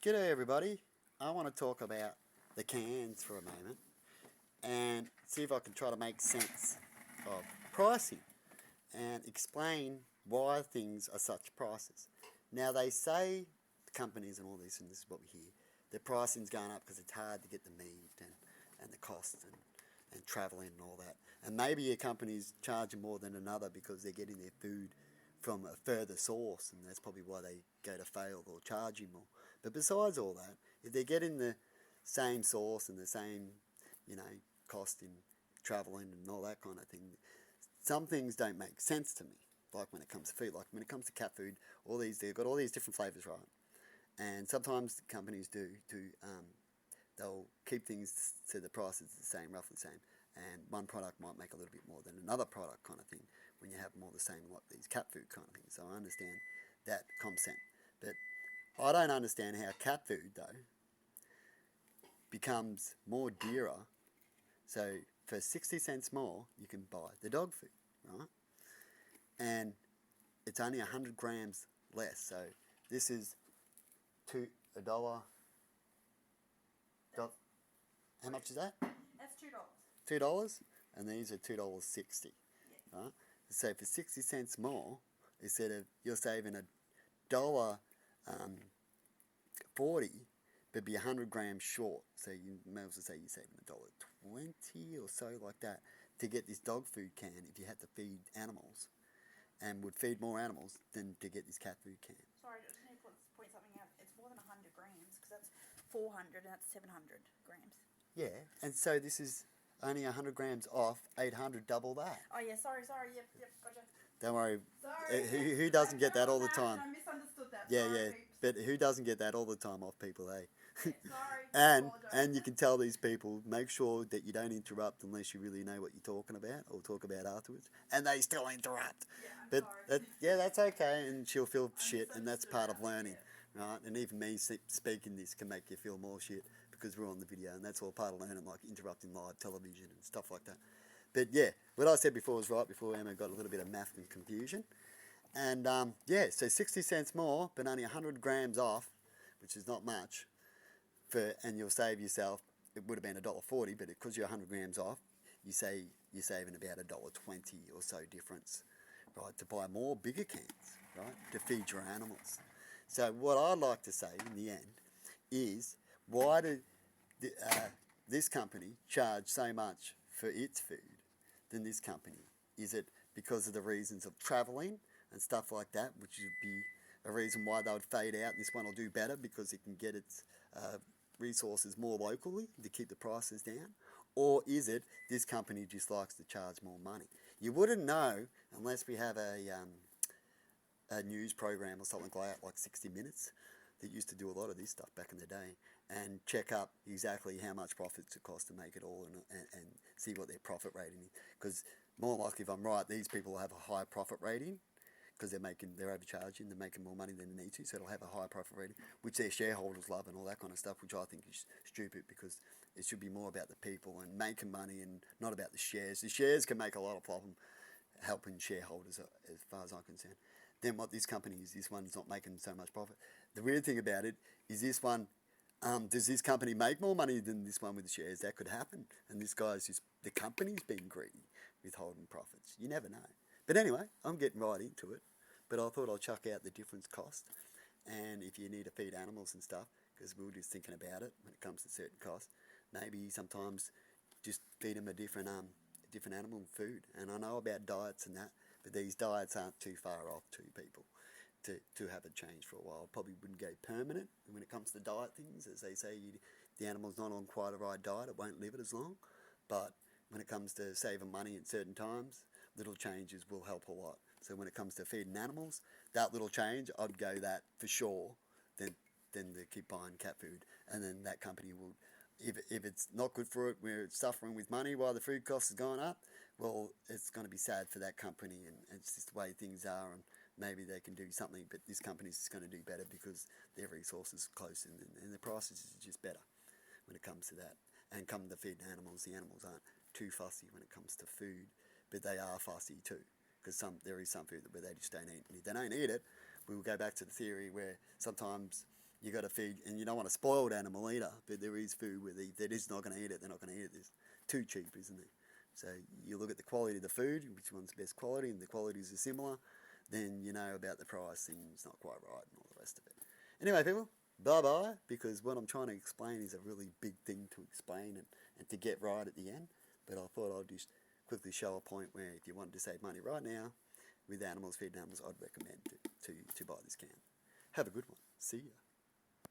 G'day everybody. I want to talk about the cans for a moment and see if I can try to make sense of pricing and explain why things are such prices. Now they say, the companies and all this, and this is what we hear, the pricing's going up because it's hard to get the meat and the cost and travelling and all that. And maybe a company's charging more than another because they're getting their food from a further source, and that's probably why they go to fail or charge you more. But besides all that, if they're getting the same source and the same, cost in travelling and all that kind of thing, some things don't make sense to me. Like when it comes to food, like when it comes to cat food, they've got all these different flavours, right? And sometimes companies they'll keep things to the prices the same, roughly the same, and one product might make a little bit more than another product kind of thing when you have more the same, like these cat food kind of things. So I understand that concept, but I don't understand how cat food though becomes more dearer. So for 60 cents more you can buy the dog food, right? And it's only 100 grams less. So this is a dollar. How much is that? That's $2. $2, and these are $2.60. Yes. Right? So for 60 cents more, instead of you're saving a dollar 40, but be 100 grams short. So you may as well say you're saving $1.20 or so like that to get this dog food can if you had to feed animals, and would feed more animals than to get this cat food can. Sorry, I just need to point something out. It's more than 100 grams because that's 400 and that's 700 grams. Yeah, and so this is only 100 grams off 800, double that. Oh yeah, sorry, yep, gotcha. Don't worry. Sorry. Who doesn't get that all the time? I misunderstood that. Yeah, sorry, yeah. peeps. But who doesn't get that all the time off people, eh? Yeah, sorry. And you can tell these people, make sure that you don't interrupt unless you really know what you're talking about or talk about afterwards. And they still interrupt. Yeah, I'm But sorry. that's okay, and she'll feel shit, and that's misunderstood part of that, learning, yeah. right? And even me speaking this can make you feel more shit because we're on the video, and that's all part of learning, like interrupting live television and stuff like that. But yeah, what I said before was right before Emma got a little bit of math and confusion. And so 60 cents more, but only 100 grams off, which is not much, and you'll save yourself, it would have been $1.40, but because you're 100 grams off, you're saving about $1.20 or so difference, right, to buy more bigger cans, right, to feed your animals. So what I'd like to say in the end is, why did this company charge so much for its food than this company? Is it because of the reasons of travelling and stuff like that, which would be a reason why they would fade out, and this one will do better because it can get its resources more locally to keep the prices down? Or is it this company just likes to charge more money? You wouldn't know unless we have a news program or something like that, like 60 Minutes, that used to do a lot of this stuff back in the day, and check up exactly how much profits it costs to make it all, and see what their profit rating is. Because more likely, if I'm right, these people will have a high profit rating because they're overcharging, they're making more money than they need to, so it'll have a high profit rating, which their shareholders love and all that kind of stuff, which I think is stupid because it should be more about the people and making money and not about the shares. The shares can make a lot of problem helping shareholders, as far as I'm concerned. Then what this company is, this one's not making so much profit. The weird thing about it is this one, does this company make more money than this one with the shares? That could happen. And this guy's just, the company's being greedy, withholding profits. You never know. But anyway, I'm getting right into it. But I thought I'd chuck out the difference cost. And if you need to feed animals and stuff, because we were just thinking about it when it comes to certain costs, maybe sometimes just feed them a different animal food. And I know about diets and that, but these diets aren't too far off to people to have it changed for a while. Probably wouldn't go permanent. And when it comes to diet things, as they say, the animal's not on quite a right diet, it won't live it as long. But when it comes to saving money at certain times, little changes will help a lot. So when it comes to feeding animals, that little change, I'd go that for sure, than to keep buying cat food. And then that company will, if it's not good for it, where it's suffering with money while the food costs has gone up, well, it's going to be sad for that company, and it's just the way things are, and maybe they can do something, but this company's just going to do better because their resources are close, and the prices is just better when it comes to that. And come to feeding animals, the animals aren't too fussy when it comes to food, but they are fussy too, because there is some food where they just don't eat, and if they don't eat it, we will go back to the theory where sometimes you got to feed, and you don't want a spoiled animal either. But there is food where they're just not going to eat it. They're not going to eat it. It's too cheap, isn't it? So you look at the quality of the food, which one's the best quality, and the qualities are similar. Then you know about the price thing's not quite right and all the rest of it. Anyway, people, bye-bye, because what I'm trying to explain is a really big thing to explain and to get right at the end. But I thought I'd just quickly show a point where if you wanted to save money right now with animals, feeding animals, I'd recommend to buy this can. Have a good one. See ya.